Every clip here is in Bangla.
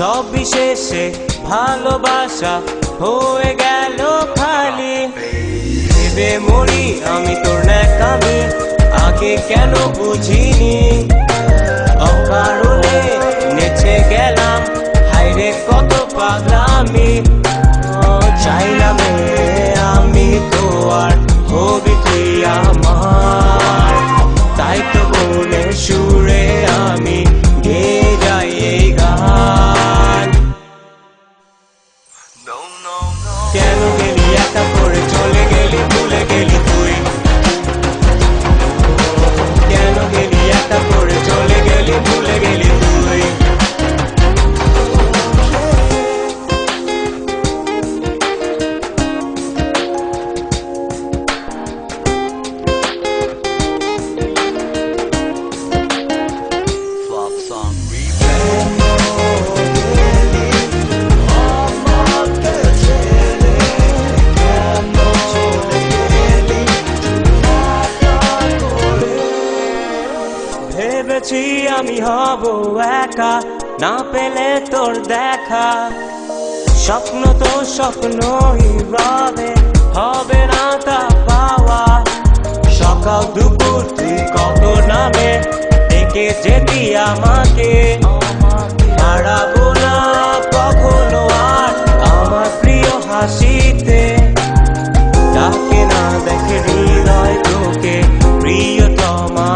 সবিশেষে ভালোবাসা হয়ে গেল খালি ভেবে মরি আমি তোর ন্যাকামি আগে কেন বুঝিনি অকারণে নেচে গেলাম হায়রে কত পাগলামি চাইলাম আমি তো আর হবি তুই আমার তাই তো বলে সুরে আমি গেয়ে যাই এই গান কেন গেলি একা করে চলে গেলি ভুলে গেলি তুই কেন গেলি একা করে চলে গেলি ভুলে গেলি তুই ভেবেছি আমি হব একা না পেলে তোর দেখা স্বপ্ন তো স্বপ্নই রবে হবে না তা পাওয়া সকাল দুপুর তুই কত নামে ডেকে যেতি আমাকে হারাবো না কখনো আর আমার প্রিয় হাসিতে ডাকে না দেখে হৃদয় তোকে প্রিয়তমা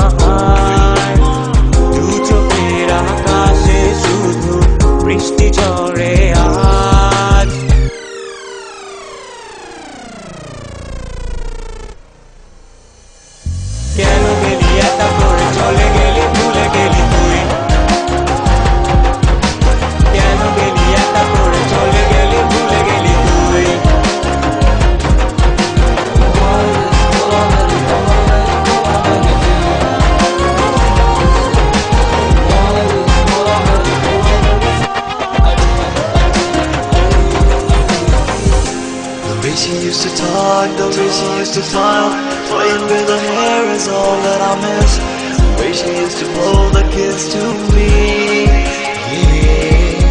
বৃষ্টি ঝরে আজ কেন গেলি একা করে চলে গেলি ভুলে গেলি তুই কেন গেলি একা করে চলে গেলি ভুলে গেলি তুই She used to talk, the way she used to smile, playing with her hair is all that I miss. The way she used to blow the kiss to me, yeah.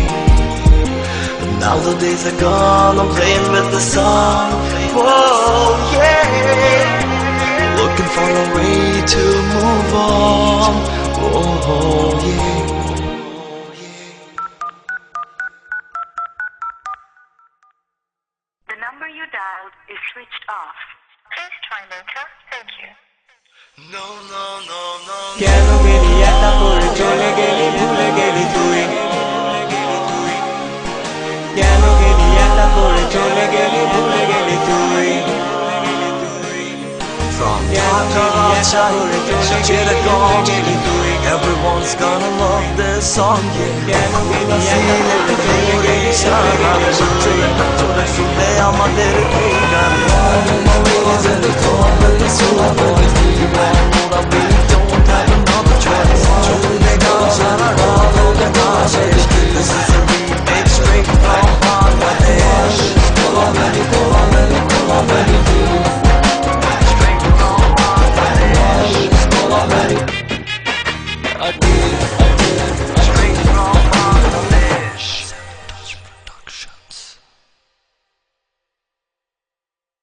And now the days are gone, I'm playing with the song. Whoa, yeah. Looking for a way to move on. Oh, yeah. The number you dialed is switched off. Please try later. Thank you. No, no, no, no. কেন গেলি একা করে চলে গেলি ভুলে গেলি তুই কেন গেলি একা করে চলে গেলি ভুলে গেলি তুই From Dhaka outside, Chittagong, everyone's gonna love this song, yeah. কেন গেলি I একা feel it, করে চলে গেলি the inside,